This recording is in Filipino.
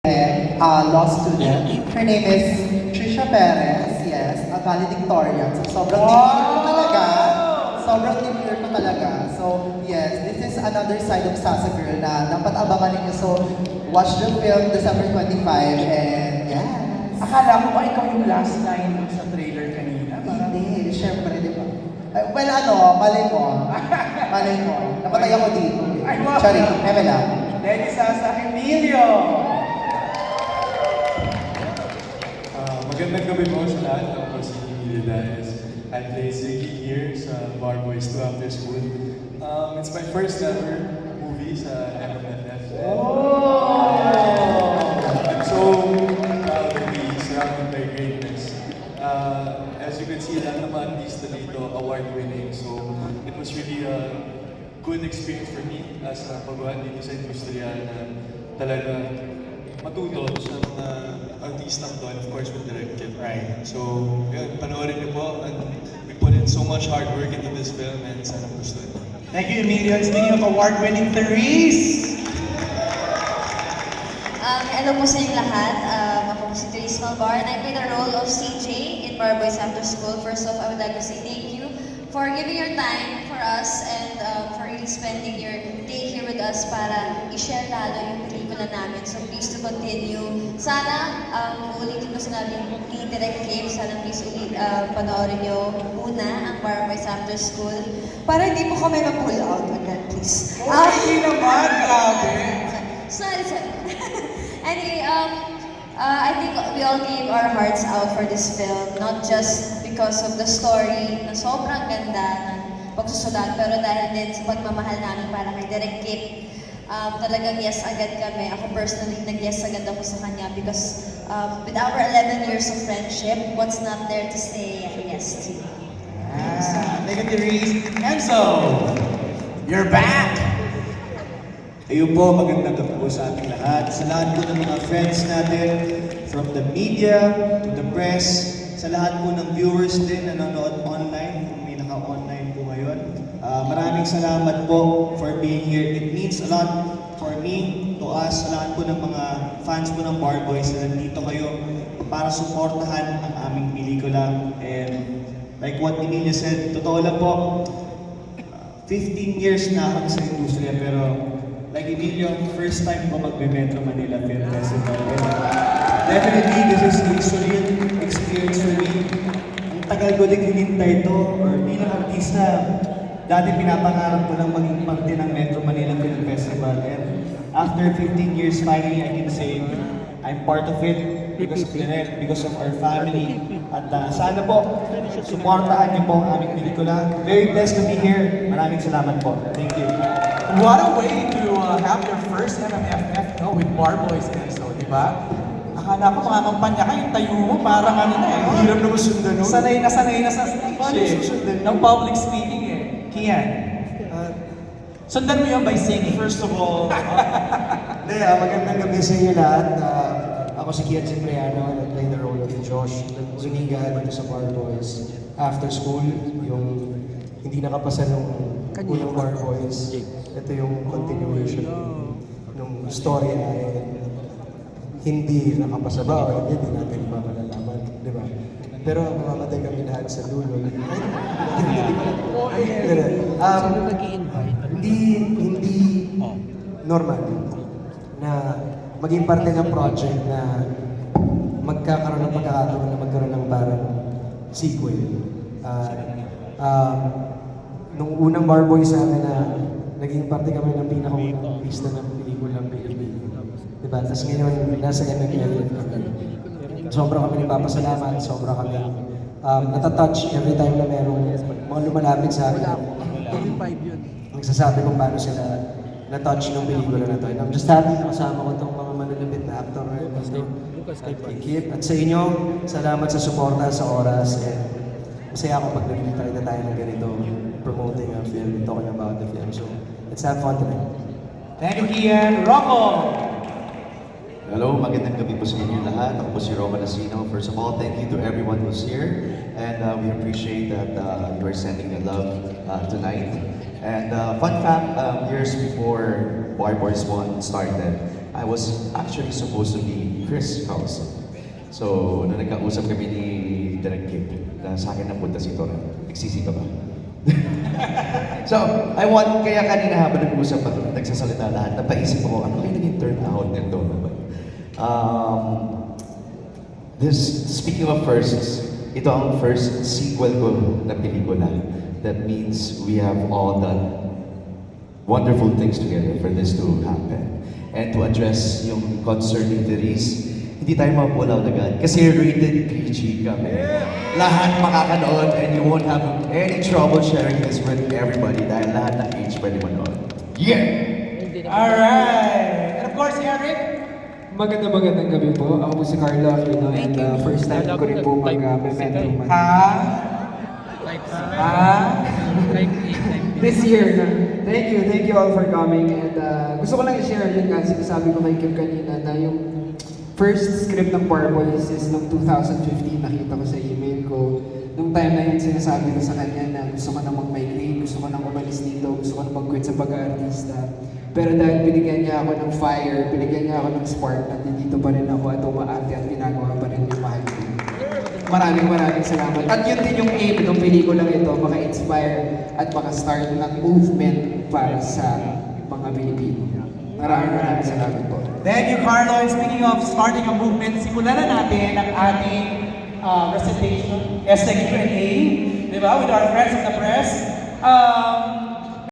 law student. Her name is Trisha Perez, yes, a valedictorian. So sobrang demure ko talaga. Sobrang demure ko talaga. So yes, this is another side of Sasa Girl na dapat abangan ninyo. So watch the film December 25 and yes. Akala ko ba ikaw yung last line sa trailer kanina? Hindi, syempre, di ba? Well, malay mo. Malay mo. Napatay ako dito. Sorry, eme lang. Dennis Sasa Emilio! Magandang gabi po sa lahat. Ako po si Emilio Danes. I play Ziggy here sa Bar Boys 2 After School. It's my first ever movie sa MMFF. I'm so proud to be surrounded by greatness. As you can see, lahat ng mga artista dito award-winning. So it was really a good experience for me as a pagbuhan dito sa industriya na talaga matuto sa mga artistang to, and of course with Direct Kid. Right. So, yun, panoorin niyo po, and we put in so much hard work into this film, and sana gusto niyo. Thank you, Emilio. Speaking of award-winning Therese! Hello po sa inyo lahat. Ako po si Therese Malvar and I play the role of CJ in Bar Boys After School. First off, I would like to say thank you for giving your time for us and for really spending your day here with us para i-share lalo yung pelikula namin. So please to continue. Sana, ulitin ko sinabi ni Direct Kim, sana please panoorin nyo muna ang Bar Boys After School para hindi po kami ma-pull out agad, please. Hindi naman, grabe! Sorry. Anyway, I think we all gave our hearts out for this film, not just because of the story na sobrang ganda ng pagsusulat, pero dahil din sa pagmamahal namin para kay Direk Kip. Talagang yes agad kami. Ako personally, nag-yes agad ako sa kanya because with our 11 years of friendship, what's not there to say yes to? Thank you, Therese. Enzo! You're back! Ayun po, magandang gabi po sa ating lahat. Sa lahat po ng mga friends natin, from the media to the press, sa lahat po ng viewers din na nanonood online, kung may naka-online po ngayon. Maraming salamat po for being here. It means a lot for me, to us, sa lahat po ng mga fans po ng Bar Boys na nandito kayo para suportahan ang aming pelikula. And like what Emilio said, totoo lang po, 15 years na ako sa industriya, pero like Emilio, first time ko magbe-Metro Manila Film Festival. And definitely, this is a surreal experience for me. Ang tagal ko din hinintay ito, or bilang artista, dati pinapangarap ko lang maging parte ng Metro Manila Film Festival. And after 15 years, finally, I can say I'm part of it because of Direct, because of our family. At sana po, supportahan niyo po ang aming pelikula. Very blessed to be here. Maraming salamat po. Thank you. What a way to have your first MMFF with Bar Boys Enzo, di ba? Akala ko mga kampanya ka, yung tayo mo parang ano na eh. Hirap naman sundan nun. Sanay na sa stage eh. Ng public speaking eh. Kian. Sundan mo yun by singing. First of all, magandang gabi sa inyo lahat. Ako si Kian Cipriano and I play the role of Josh Zuniga dito sa Bar Boys After School, yung hindi nakapasa nung unang Bar Boys. Ito yung continuation ng storya ay hindi nakapasa ba o hindi natin pa malalaman, di ba? Pero mamamatay kami lahat sa dulo. Hindi normal na maging parte ng project na magkakaroon ng pagkakataon na magkaroon ng parang sequel. Nung unang Bar Boys sa amin na naging parte kami ng pinakaunang pista ng pelikulang Pilipino. Diba? Tapos ngayon, nasa MMFF kami. Sobra kami nagpapasalamat, sobra kami natatouch every time na merong mga lumalapit sa akin. Nagsasabi kung paano sila na-touch ng pelikula na to. And I'm just happy na kasama ko itong mga manunubit na actor ngayon. Kip, at sa inyo, salamat sa suporta, sa oras. And masaya ako pag nag-try na tayo ng ganito, promoting a film, talking about the film. So, let's have fun tonight. Thank you, Kian. Rocco! Hello, magandang gabi po sa inyo lahat. Ako po si Roman Asino. First of all, thank you to everyone who's here. And we appreciate that you are sending the love tonight. And fun fact, years before Bar Boys 1 started, I was actually supposed to be Chris Carlson. So, nung nagkausap kami ni Direk Kip, na sa akin napunta si Tora. Nagsisi ka ba? So, kaya kanina habang nag-uusap ako, nagsasalita lahat, napaisip ako, ano kayo naging turn out nito? Speaking of firsts, ito ang first sequel ko na pelikula. That means we have all done wonderful things together for this to happen. And to address yung concern ni Therese, hindi tayo mapulaw agad. Kasi rated PG kami. Lahat makakanood and you won't have any trouble sharing this with everybody dahil lahat ng age pwede manood. Yeah! Alright! And of course, Eric, Magandang gabi po. Ako po si Carlo Aquino and first time ko rin po mag-Memento Man. This year na. Thank you all for coming and gusto ko lang i-share yun nga, sinasabi ko kay Kim kanina na yung first script ng Barboys is noong 2015, nakita ko sa email ko. Nung time na yun, sinasabi ko sa kanya na gusto ko na mag-migrate, gusto ko na umalis dito, gusto ko na mag-quit sa pag-aartista. Pero dahil binigyan niya ako ng fire, binigyan niya ako ng spark, nandito pa rin ako at umaarte at ginagawa pa rin yung mahal ko. Maraming salamat. At yun din yung aim ng pelikulang ito, maka-inspire at maka-start ng movement para sa mga Pilipino. Maraming salamat po. thank you, Carlo. And speaking of starting a movement, simulan na natin ang ating recitation, SQ&A, di ba? With our friends in the press.